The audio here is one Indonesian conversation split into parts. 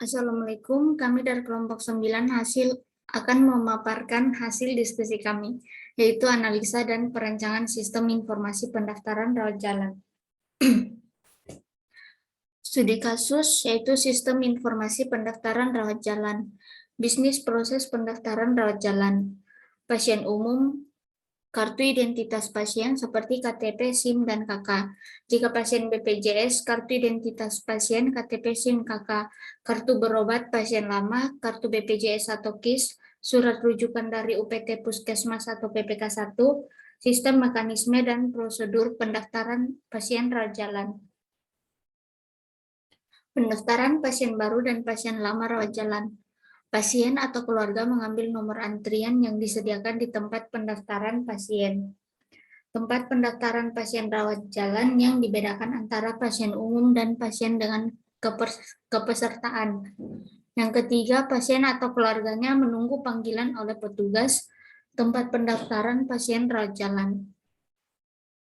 Assalamualaikum, kami dari kelompok 9 akan memaparkan hasil diskusi kami, yaitu analisa dan perancangan sistem informasi pendaftaran rawat jalan. Studi kasus yaitu sistem informasi pendaftaran rawat jalan, bisnis proses pendaftaran rawat jalan, pasien umum, kartu identitas pasien seperti KTP, SIM, dan KK. Jika pasien BPJS, kartu identitas pasien, KTP, SIM, KK, kartu berobat pasien lama, kartu BPJS atau KIS, surat rujukan dari UPT Puskesmas atau PPK 1, sistem mekanisme dan prosedur pendaftaran pasien rawat jalan. Pendaftaran pasien baru dan pasien lama rawat jalan. Pasien atau keluarga mengambil nomor antrian yang disediakan di tempat pendaftaran pasien. Tempat pendaftaran pasien rawat jalan yang dibedakan antara pasien umum dan pasien dengan kepesertaan. Yang ketiga, pasien atau keluarganya menunggu panggilan oleh petugas tempat pendaftaran pasien rawat jalan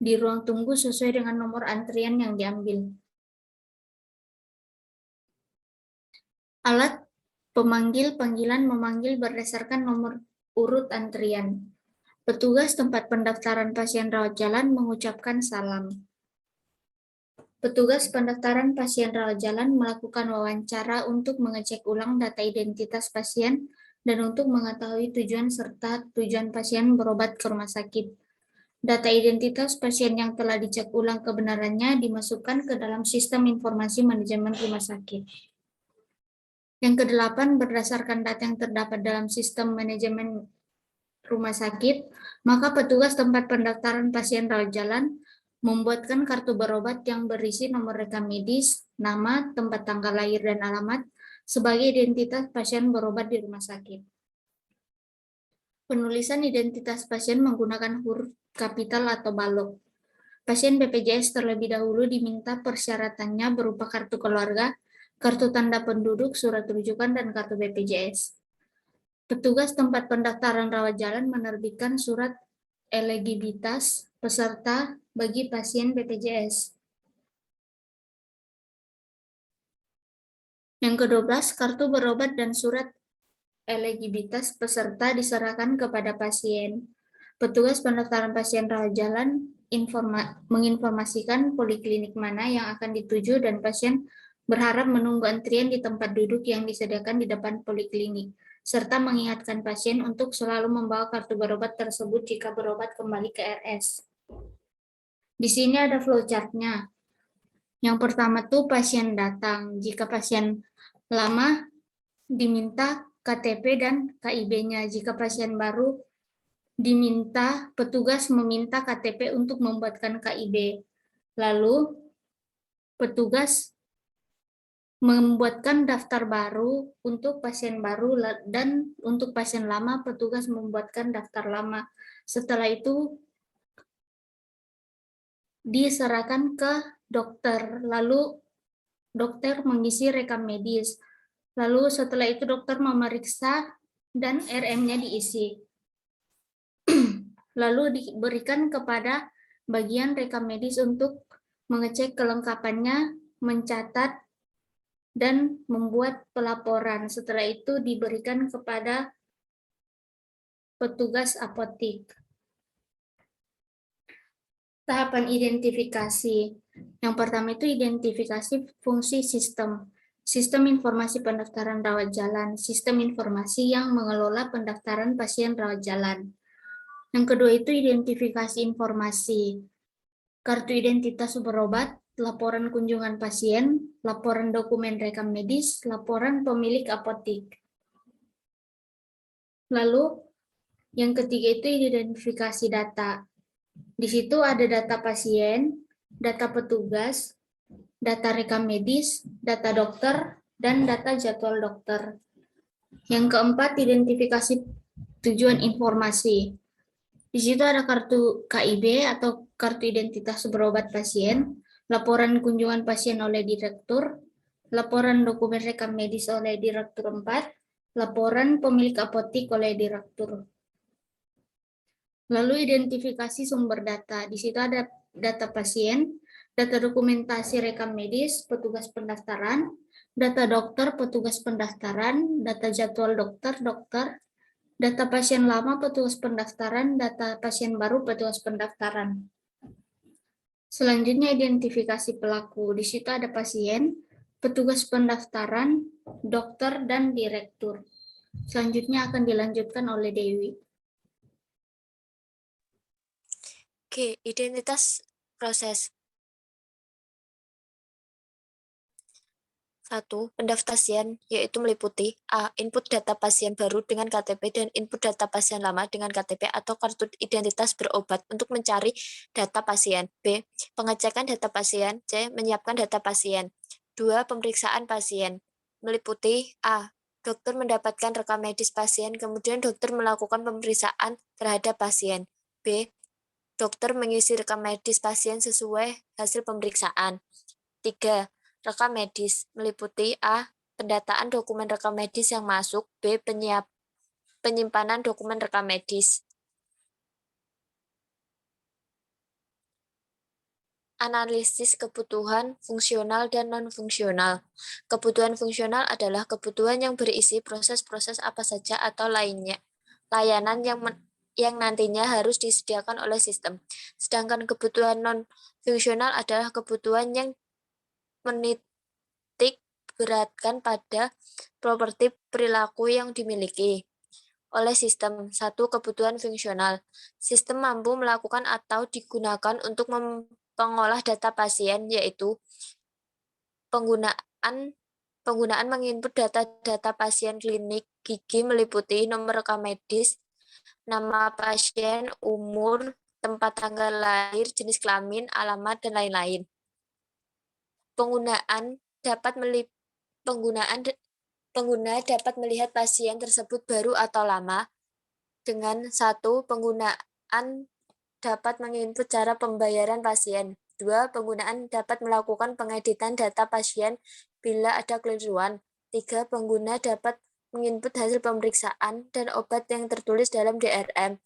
di ruang tunggu sesuai dengan nomor antrian yang diambil. Alat pemanggil panggilan memanggil berdasarkan nomor urut antrian. Petugas tempat pendaftaran pasien rawat jalan mengucapkan salam. Petugas pendaftaran pasien rawat jalan melakukan wawancara untuk mengecek ulang data identitas pasien dan untuk mengetahui tujuan serta tujuan pasien berobat ke rumah sakit. Data identitas pasien yang telah dicek ulang kebenarannya dimasukkan ke dalam sistem informasi manajemen rumah sakit. Yang kedelapan, berdasarkan data yang terdapat dalam sistem manajemen rumah sakit, maka petugas tempat pendaftaran pasien rawat jalan membuatkan kartu berobat yang berisi nomor rekam medis, nama, tempat tanggal lahir, dan alamat sebagai identitas pasien berobat di rumah sakit. Penulisan identitas pasien menggunakan huruf kapital atau balok. Pasien BPJS terlebih dahulu diminta persyaratannya berupa kartu keluarga, kartu tanda penduduk, surat rujukan, dan kartu BPJS. Petugas tempat pendaftaran rawat jalan menerbitkan surat elegibilitas peserta bagi pasien BPJS. Yang ke-12, kartu berobat dan surat elegibilitas peserta diserahkan kepada pasien. Petugas pendaftaran pasien rawat jalan menginformasikan poliklinik mana yang akan dituju dan pasien berharap menunggu antrian di tempat duduk yang disediakan di depan poliklinik, serta mengingatkan pasien untuk selalu membawa kartu berobat tersebut jika berobat kembali ke RS. Di sini ada flowchart-nya. Yang pertama tuh pasien datang. Jika pasien lama diminta KTP dan KIB-nya. Jika pasien baru diminta, petugas meminta KTP untuk membuatkan KIB. Lalu petugas membuatkan daftar baru untuk pasien baru dan untuk pasien lama petugas membuatkan daftar lama. Setelah itu diserahkan ke dokter, lalu dokter mengisi rekam medis. Lalu setelah itu dokter memeriksa dan RM-nya diisi. Lalu diberikan kepada bagian rekam medis untuk mengecek kelengkapannya, mencatat, dan membuat pelaporan. Setelah itu diberikan kepada petugas apotik. Tahapan identifikasi. Yang pertama itu identifikasi fungsi sistem. Sistem informasi pendaftaran rawat jalan. Sistem informasi yang mengelola pendaftaran pasien rawat jalan. Yang kedua itu identifikasi informasi. Kartu identitas berobat, laporan kunjungan pasien, laporan dokumen rekam medis, laporan pemilik apotik. Lalu yang ketiga itu identifikasi data. Di situ ada data pasien, data petugas, data rekam medis, data dokter, dan data jadwal dokter. Yang keempat, identifikasi tujuan informasi. Di situ ada kartu KIB atau kartu identitas berobat pasien, laporan kunjungan pasien oleh direktur, laporan dokumen rekam medis oleh direktur 4, laporan pemilik apotik oleh direktur. Lalu identifikasi sumber data. Di situ ada data pasien, data dokumentasi rekam medis, petugas pendaftaran, data dokter, petugas pendaftaran, data jadwal dokter, data pasien lama, petugas pendaftaran, data pasien baru, petugas pendaftaran. Selanjutnya identifikasi pelaku. Di situ ada pasien, petugas pendaftaran, dokter, dan direktur. Selanjutnya akan dilanjutkan oleh Dewi. Oke, identitas proses. 1. Pendaftaran, yaitu meliputi A. Input data pasien baru dengan KTP dan input data pasien lama dengan KTP atau kartu identitas berobat untuk mencari data pasien. B. Pengecekan data pasien. C. Menyiapkan data pasien. 2. Pemeriksaan pasien. Meliputi A. Dokter mendapatkan rekam medis pasien, kemudian dokter melakukan pemeriksaan terhadap pasien. B. Dokter mengisi rekam medis pasien sesuai hasil pemeriksaan. 3. Rekam medis meliputi A. Pendataan dokumen rekam medis yang masuk. B. Penyimpanan dokumen rekam medis. Analisis kebutuhan fungsional dan non-fungsional. Kebutuhan fungsional adalah kebutuhan yang berisi proses-proses apa saja atau layanan yang nantinya harus disediakan oleh sistem. Sedangkan kebutuhan non-fungsional adalah kebutuhan yang menitik beratkan pada properti perilaku yang dimiliki oleh sistem. 1. Kebutuhan fungsional. Sistem mampu melakukan atau digunakan untuk mengolah data pasien, yaitu penggunaan menginput data-data pasien klinik gigi meliputi nomor rekam medis, nama pasien, umur, tempat tanggal lahir, jenis kelamin, alamat, dan lain-lain. Pengguna dapat melihat pasien tersebut baru atau lama dengan 1. Penggunaan dapat menginput cara pembayaran pasien. 2. Penggunaan dapat melakukan pengeditan data pasien bila ada keliruan. 3. Pengguna dapat menginput hasil pemeriksaan dan obat yang tertulis dalam DRM.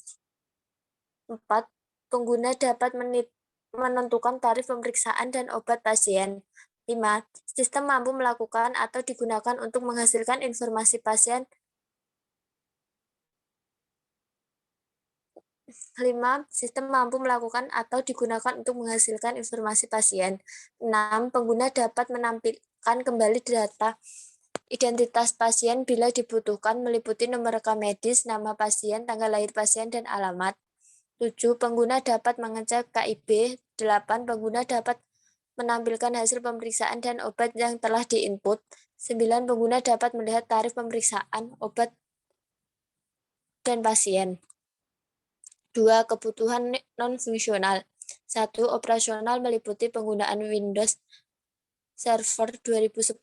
4. Pengguna dapat menentukan tarif pemeriksaan dan obat pasien. 5. Sistem mampu melakukan atau digunakan untuk menghasilkan informasi pasien. 5. Sistem mampu melakukan atau digunakan untuk menghasilkan informasi pasien. 6. Pengguna dapat menampilkan kembali data identitas pasien bila dibutuhkan meliputi nomor rekam medis, nama pasien, tanggal lahir pasien, dan alamat. 7. Pengguna dapat mengecek KIB. 8. Pengguna dapat menampilkan hasil pemeriksaan dan obat yang telah diinput. 9. Pengguna dapat melihat tarif pemeriksaan, obat, dan pasien. 2. Kebutuhan non-fungsional. 1. Operasional meliputi penggunaan Windows Server 2010.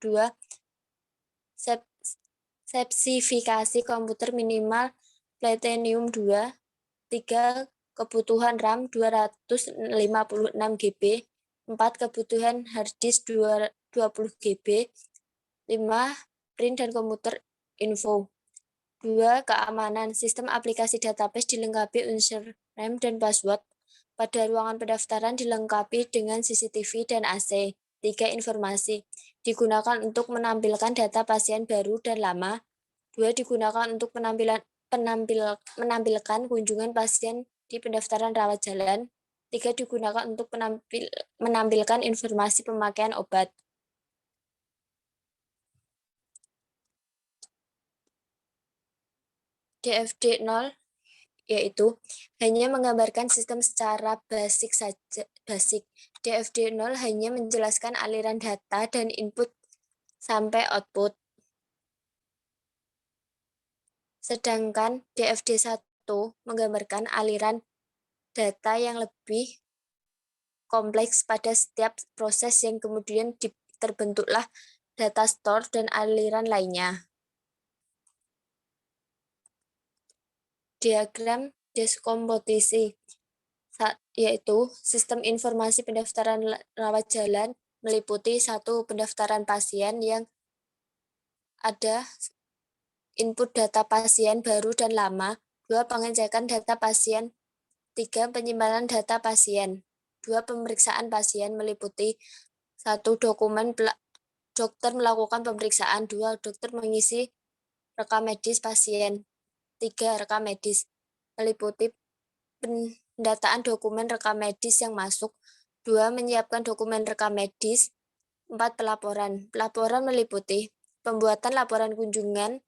2. Spesifikasi komputer minimal Platinum 2. 3. Kebutuhan RAM 256 GB. 4. Kebutuhan harddisk 20 GB. 5. Print dan komputer info. 2. Keamanan. Sistem aplikasi database dilengkapi unsur RAM dan password. Pada ruangan pendaftaran dilengkapi dengan CCTV dan AC. 3. Informasi. Digunakan untuk menampilkan data pasien baru dan lama. 2. Digunakan untuk menampilkan kunjungan pasien di pendaftaran rawat jalan. 3. Digunakan untuk menampilkan informasi pemakaian obat. DFD 0 yaitu hanya menggambarkan sistem secara basic saja. DFD 0 hanya menjelaskan aliran data dan input sampai output. Sedangkan DFD 1 menggambarkan aliran data yang lebih kompleks pada setiap proses yang kemudian terbentuklah data store dan aliran lainnya. Diagram deskomposisi, yaitu sistem informasi pendaftaran rawat jalan meliputi 1. Pendaftaran pasien yang ada input data pasien baru dan lama. 2. Pengecekan data pasien. 3. Penyimpanan data pasien. 2. Pemeriksaan pasien meliputi 1. Dokumen dokter melakukan pemeriksaan. 2. Dokter mengisi rekam medis pasien. 3. Rekam medis meliputi pendataan dokumen rekam medis yang masuk. 2. Menyiapkan dokumen rekam medis. 4. Pelaporan. Pelaporan meliputi pembuatan laporan kunjungan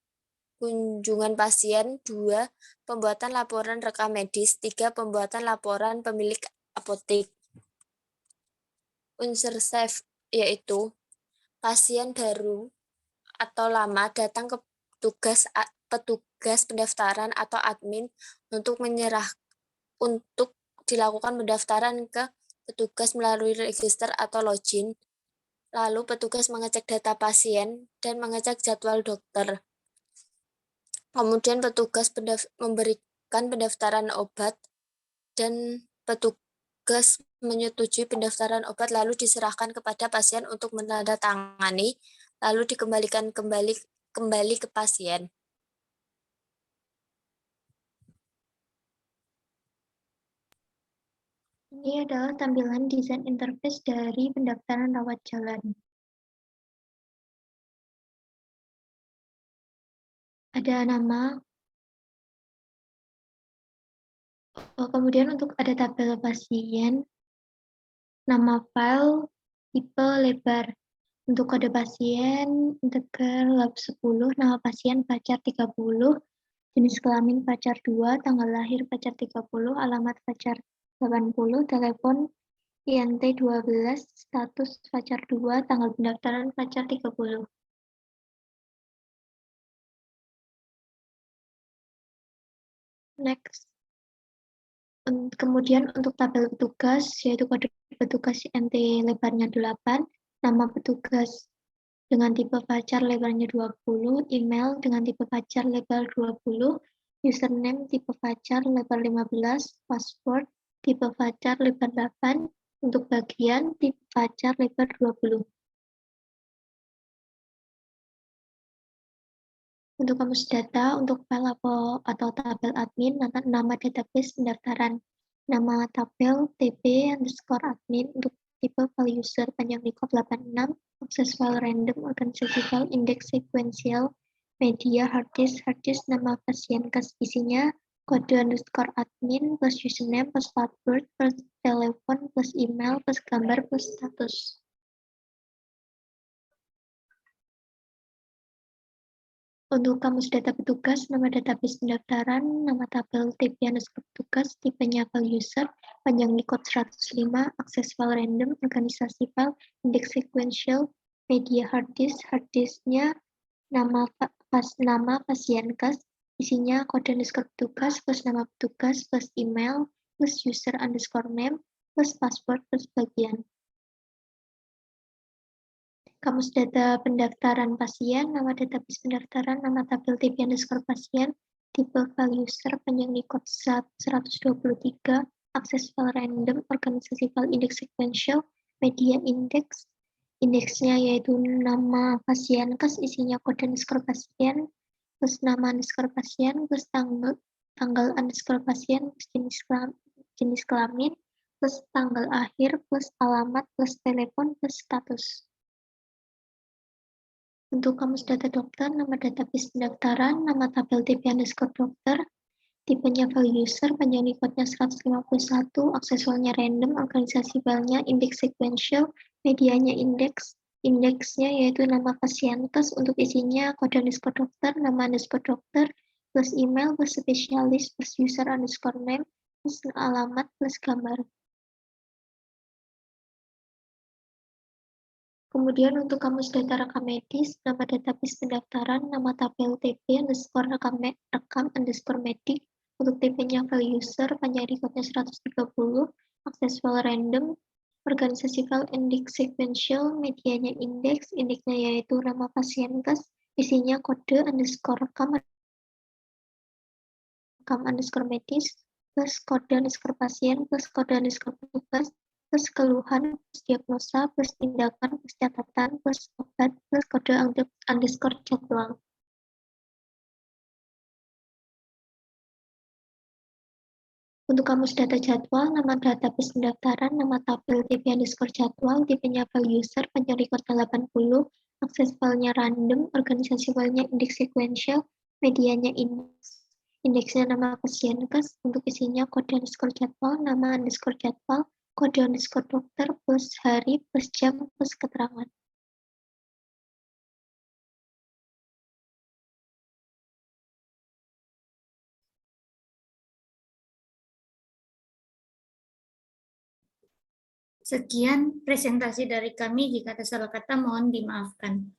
pasien. 2. Pembuatan laporan rekam medis. 3. Pembuatan laporan pemilik apotek. Unsur safe yaitu pasien baru atau lama datang ke petugas pendaftaran atau admin untuk dilakukan pendaftaran ke petugas melalui register atau login. Lalu petugas mengecek data pasien dan mengecek jadwal dokter. Kemudian petugas memberikan pendaftaran obat dan petugas menyetujui pendaftaran obat lalu diserahkan kepada pasien untuk menandatangani lalu dikembalikan kembali ke pasien. Ini adalah tampilan desain interface dari pendaftaran rawat jalan. Ada nama, kemudian untuk ada tabel pasien, nama file, tipe, lebar. Untuk kode pasien, integer lab 10, nama pasien pacar 30, jenis kelamin pacar 2, tanggal lahir pacar 30, alamat pacar 80, telepon INT 12, status pacar 2, tanggal pendaftaran pacar 30. Next. Kemudian untuk tabel petugas, yaitu kode petugas INT lebarnya 8, nama petugas dengan tipe pacar lebarnya 20, email dengan tipe pacar lebar 20, username tipe pacar lebar 15, password tipe pacar lebar 8, untuk bagian tipe pacar lebar 20. Untuk kamus data, untuk file atau tabel admin, nama database pendaftaran, nama tabel TP_admin untuk tipe file user panjang record 86, akses file random, organisasi file, indeks sekuensial, media, hard disk, nama pasien kes isinya, kode _admin, plus username, plus password, plus telepon, plus email, plus gambar, plus status. Untuk kamus data petugas, nama database pendaftaran, nama tabel TP_petugas, tipenya file user, panjang record 105, akses file random, organisasi file, indeks sekuensial, media hard disknya nama pasien kes, isinya kode petugas, plus nama petugas, plus email, plus user _name, plus password, plus bagian. Kamus data pendaftaran pasien, nama database pendaftaran, nama tabel TP_pasien, tipe file user, panjang record 123, akses file random, organisasi file, indeks sekuensial, media indeks, indeksnya yaitu nama pasien kes, isinya kode pasien, plus nama pasien, plus tanggal pasien, plus jenis kelamin, plus tanggal akhir, plus alamat, plus telepon, plus status. Untuk kamus data dokter, nama database pendaftaran, nama tabel TP_dokter, tipenya file user, panjang recordnya 151, akses filenya random, organisasi filenya, indeks sekuensial, medianya indeks, indeksnya yaitu nama pasien kes, untuk isinya kode dokter, nama dokter, plus email, plus spesialis, plus user _name, plus alamat, plus gambar. Kemudian untuk kamus data rekam medis, nama database pendaftaran, nama tabel TP_rekam_medik, untuk TP-nya file user, panjang recordnya 130, akses file random, organisasi file, indeks sekuensial, medianya indeks, indeksnya yaitu nama pasien kes, isinya kode _rekam _medis, plus kode _pasien, plus kode _petugas, plus keluhan, plus diagnosa, plus tindakan, plus catatan, plus obat, plus kode _jadwal. Untuk kamus data jadwal, nama database pendaftaran, nama tabel TP_jadwal, tipenya file user, panjang record 80, akses filenya random, organisasi filenya indeks sequential, medianya indeks, indeksnya nama pasienkes, untuk isinya kode underscore jadwal, nama underscore jadwal, kode underscore dokter, plus hari, plus jam, plus keterangan. Sekian presentasi dari kami. Jika ada salah kata, mohon dimaafkan.